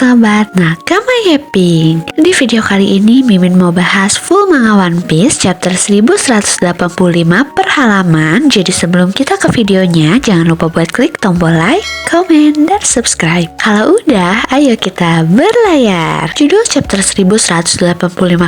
sobat Nakama Yaping. Di video kali ini Mimin mau bahas full manga One Piece chapter 1185 per halaman. Jadi sebelum kita ke videonya, jangan lupa buat klik tombol like, komen, dan subscribe. Kalau udah, ayo kita berlayar. Judul chapter 1185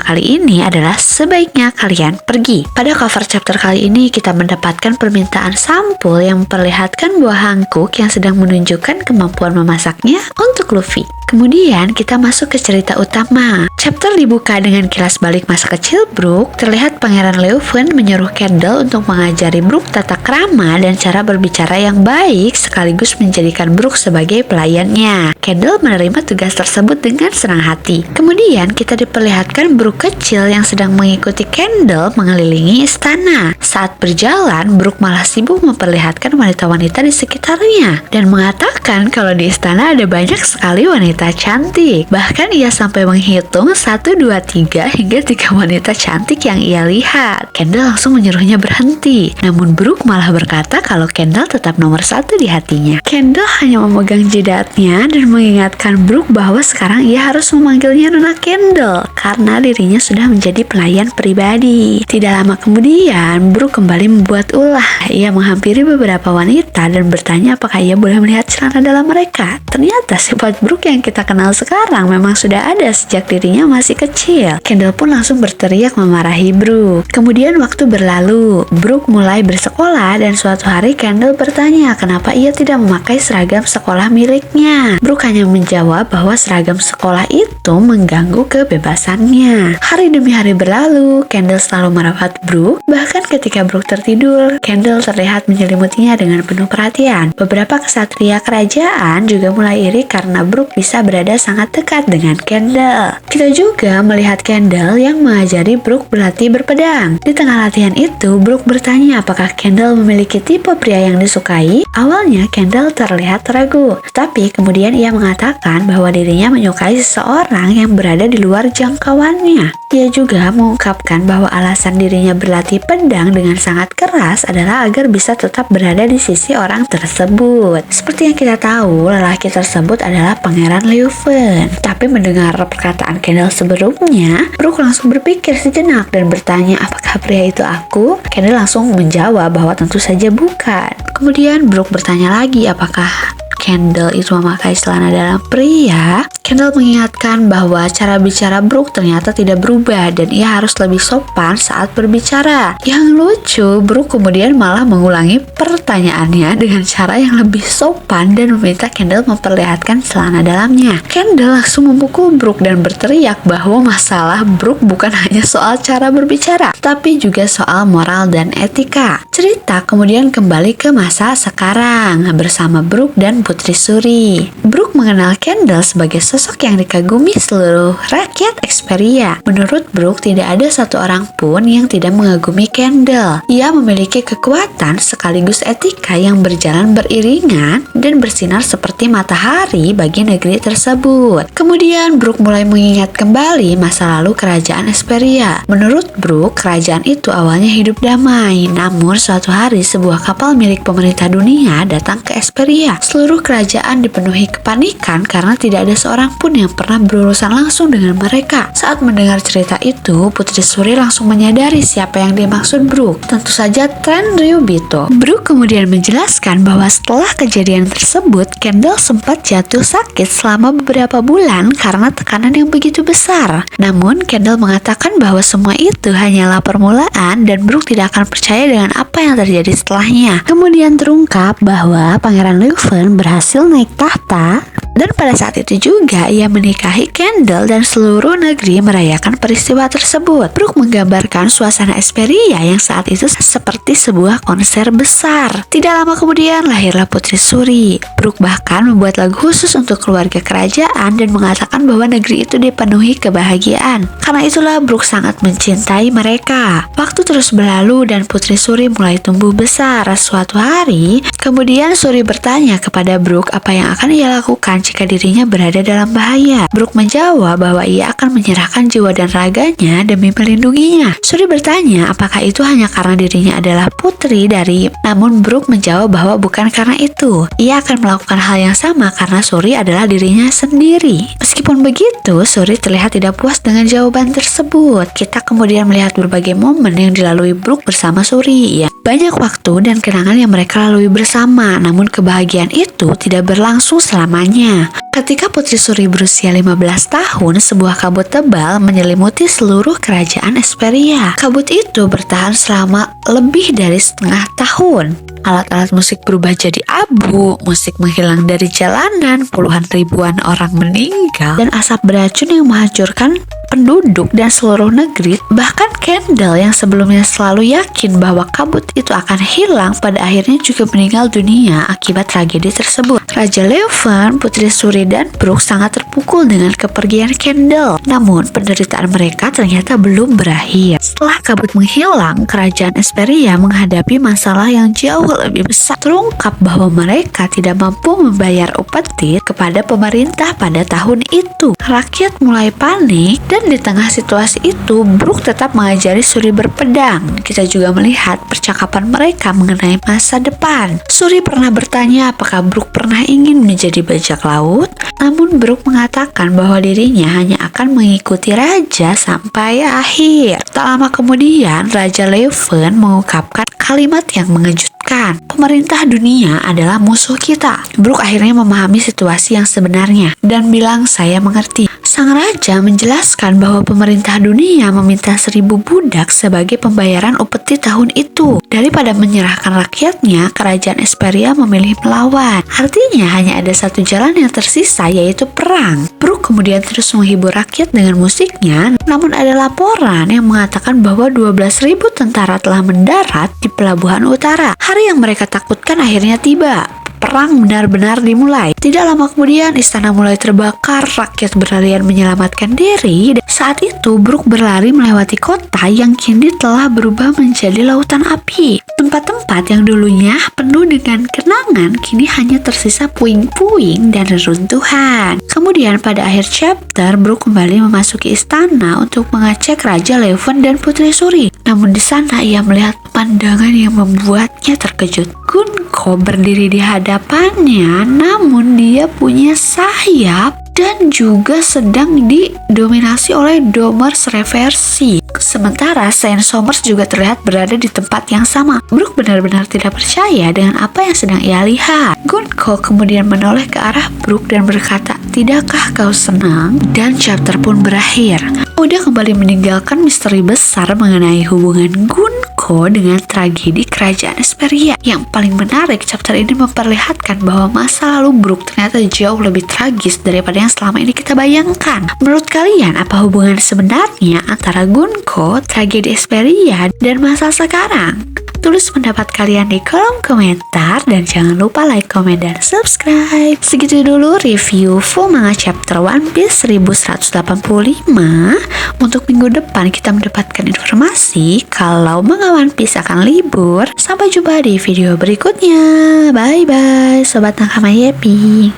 kali ini adalah Sebaiknya Kalian Pergi. Pada cover chapter kali ini kita mendapatkan permintaan sampul yang memperlihatkan buah Hankook yang sedang menunjukkan kemampuan memasaknya untuk Luffy. Kemudian kita masuk ke cerita utama. Chapter dibuka dengan kilas balik masa kecil Brook. Terlihat Pangeran Leuven menyuruh Candle untuk mengajari Brook tata krama dan cara berbicara yang baik, sekaligus menjadikan Brook sebagai pelayannya. Candle menerima tugas tersebut dengan senang hati. Kemudian kita diperlihatkan Brook kecil yang sedang mengikuti Candle mengelilingi istana. Saat berjalan, Brook malah sibuk memperlihatkan wanita-wanita di sekitarnya dan mengatakan kalau di istana ada banyak sekali wanita cantik. Bahkan ia sampai menghitung 1, 2, 3 hingga 3 wanita cantik yang ia lihat. Candle langsung menyuruhnya berhenti. Namun Brook malah berkata kalau Candle tetap nomor 1 di hatinya. Candle hanya memegang jidatnya dan mengingatkan Brook bahwa sekarang ia harus memanggilnya Nona Candle karena dirinya sudah menjadi pelayan pribadi. Tidak lama kemudian, Brook kembali membuat ulah. Ia menghampiri beberapa wanita dan bertanya apakah ia boleh melihat celana dalam mereka. Ternyata sifat Brook yang kita kenal sekarang memang sudah ada sejak dirinya masih kecil. Candle pun langsung berteriak memarahi Brook. Kemudian waktu berlalu, Brook mulai bersekolah dan suatu hari Candle bertanya kenapa ia tidak memakai seragam sekolah miliknya. Brook hanya menjawab bahwa seragam sekolah itu mengganggu kebebasannya. Hari demi hari berlalu, Candle selalu merawat Brook. Bahkan ketika Brook tertidur, Candle terlihat menyelimutinya dengan penuh perhatian. Beberapa ksatria kerajaan juga mulai iri karena Brook bisa berada sangat dekat dengan Candle. Kita juga melihat Candle yang mengajari Brook berlatih berpedang. Di tengah latihan itu, Brook bertanya apakah Candle memiliki tipe pria yang disukai. Awalnya Candle terlihat ragu, tapi kemudian ia mengatakan bahwa dirinya menyukai seseorang yang berada di luar jangkauannya. Dia juga mengungkapkan bahwa alasan dirinya berlatih pedang dengan sangat keras adalah agar bisa tetap berada di sisi orang tersebut. Seperti yang kita tahu, lelaki tersebut adalah Pangeran Leuven. Tapi mendengar perkataan Candle sebelumnya, Brook langsung berpikir sejenak dan bertanya apakah pria itu aku? Candle langsung menjawab bahwa tentu saja bukan. Kemudian Brook bertanya lagi apakah Candle itu memakai celana dalam pria. Candle mengingatkan bahwa cara bicara Brook ternyata tidak berubah dan ia harus lebih sopan saat berbicara. Yang lucu, Brook kemudian malah mengulangi pertanyaannya dengan cara yang lebih sopan dan meminta Candle memperlihatkan celana dalamnya. Candle langsung memukul Brook dan berteriak bahwa masalah Brook bukan hanya soal cara berbicara, tapi juga soal moral dan etika. Cerita kemudian kembali ke masa sekarang bersama Brook dan Putri Suri. Brook mengenal Candle sebagai sosok yang dikagumi seluruh rakyat Experia. Menurut Brook, tidak ada satu orang pun yang tidak mengagumi Candle. Ia memiliki kekuatan sekaligus etika yang berjalan beriringan dan bersinar seperti matahari bagi negeri tersebut. Kemudian Brook mulai mengingat kembali masa lalu kerajaan Experia. Menurut Brook, kerajaan itu awalnya hidup damai. Namun suatu hari sebuah kapal milik pemerintah dunia datang ke Experia. Seluruh kerajaan dipenuhi kepanikan karena tidak ada seorang pun yang pernah berurusan langsung dengan mereka. Saat mendengar cerita itu, Putri Suri langsung menyadari siapa yang dimaksud Brook. Tentu saja Tren Ryubito. Brook kemudian menjelaskan bahwa setelah kejadian tersebut, Candle sempat jatuh sakit selama beberapa bulan karena tekanan yang begitu besar. Namun, Candle mengatakan bahwa semua itu hanyalah permulaan dan Brook tidak akan percaya dengan apa yang terjadi setelahnya. Kemudian terungkap bahwa Pangeran Leuven berhasil naik tahta dan pada saat itu juga ia menikahi Candle dan seluruh negeri merayakan peristiwa tersebut. Brook menggambarkan suasana Experia yang saat itu seperti sebuah konser besar. Tidak lama kemudian lahirlah Putri Suri. Brook bahkan membuat lagu khusus untuk keluarga kerajaan dan mengatakan bahwa negeri itu dipenuhi kebahagiaan. Karena itulah Brook sangat mencintai mereka. Waktu terus berlalu dan Putri Suri mulai tumbuh besar. Suatu hari, kemudian Suri bertanya kepada Brook apa yang akan ia lakukan jika dirinya berada dalam bahaya. Brook menjawab bahwa ia akan menyerahkan jiwa dan raganya demi melindunginya. Suri bertanya apakah itu hanya karena dirinya adalah putri dari, namun Brook menjawab bahwa bukan karena itu. Ia akan melakukan hal yang sama karena Suri adalah dirinya sendiri. Meskipun begitu, Suri terlihat tidak puas dengan jawaban tersebut. Kita kemudian melihat berbagai momen yang dilalui Brook bersama Suri. Ya, banyak waktu dan kenangan yang mereka lalui bersama, namun kebahagiaan itu tidak berlangsung selamanya. Ketika Putri Suri berusia 15 tahun, sebuah kabut tebal menyelimuti seluruh kerajaan Esperia. Kabut itu bertahan selama lebih dari setengah tahun. Alat-alat musik berubah jadi abu, musik menghilang dari jalanan, puluhan ribuan orang meninggal, dan asap beracun yang menghancurkan penduduk dan seluruh negeri. Bahkan Kendall yang sebelumnya selalu yakin bahwa kabut itu akan hilang, pada akhirnya juga meninggal dunia akibat tragedi tersebut. Raja Leuven, Putri Suri, dan Brook sangat terpukul dengan kepergian Kendall. Namun penderitaan mereka ternyata belum berakhir. Setelah kabut menghilang, kerajaan Esperia menghadapi masalah yang jauh lebih besar. Terungkap bahwa mereka tidak mampu membayar upeti kepada pemerintah pada tahun itu. Rakyat mulai panik, dan di tengah situasi itu Brook tetap mengajari Suri berpedang. Kita juga melihat percakapan mereka mengenai masa depan. Suri pernah bertanya apakah Brook pernah ingin menjadi bajak laut, namun Brook mengatakan bahwa dirinya hanya akan mengikuti raja sampai akhir. Tak lama kemudian Raja Leuven mengungkapkan kalimat yang mengejutkan. Pemerintah dunia adalah musuh kita. Brook akhirnya memahami situasi yang sebenarnya dan bilang, "Saya mengerti." Sang raja menjelaskan bahwa pemerintah dunia meminta 1000 budak sebagai pembayaran upeti tahun itu. Daripada menyerahkan rakyatnya, kerajaan Esperia memilih melawan. Artinya hanya ada satu jalan yang tersisa, yaitu perang. Brook kemudian terus menghibur rakyat dengan musiknya, namun ada laporan yang mengatakan bahwa 12.000 tentara telah mendarat di pelabuhan utara. Hari yang mereka takutkan akhirnya tiba. Perang benar-benar dimulai. Tidak lama kemudian istana mulai terbakar, rakyat berlarian menyelamatkan diri. Saat itu Brook berlari melewati kota yang kini telah berubah menjadi lautan api. Tempat-tempat yang dulunya penuh dengan kenangan kini hanya tersisa puing-puing dan reruntuhan. Kemudian pada akhir chapter, Brook kembali memasuki istana untuk mengecek Raja Leuven dan Putri Suri. Namun di sana ia melihat pemandangan yang membuatnya terkejut. Gunko berdiri di hadapannya, namun dia punya sayap dan juga sedang didominasi oleh Domers reversi. Sementara Saint Somers juga terlihat berada di tempat yang sama. Brook benar-benar tidak percaya dengan apa yang sedang ia lihat. Gunko kemudian menoleh ke arah Brook dan berkata, "Tidakkah kau senang?" Dan chapter pun berakhir. Udah kembali meninggalkan misteri besar mengenai hubungan Gunko dengan tragedi kerajaan Esperia. Yang paling menarik, chapter ini memperlihatkan bahwa masa lalu Brook ternyata jauh lebih tragis daripada yang selama ini kita bayangkan. Menurut kalian, apa hubungan sebenarnya antara Gunko, tragedi Esperia, dan masa sekarang? Tulis pendapat kalian di kolom komentar dan jangan lupa like, komen, dan subscribe. Segitu dulu review full manga chapter One Piece 1185. Untuk minggu depan kita mendapatkan informasi kalau manga One Piece akan libur. Sampai jumpa di video berikutnya. Bye bye Sobat Nakama Yepi.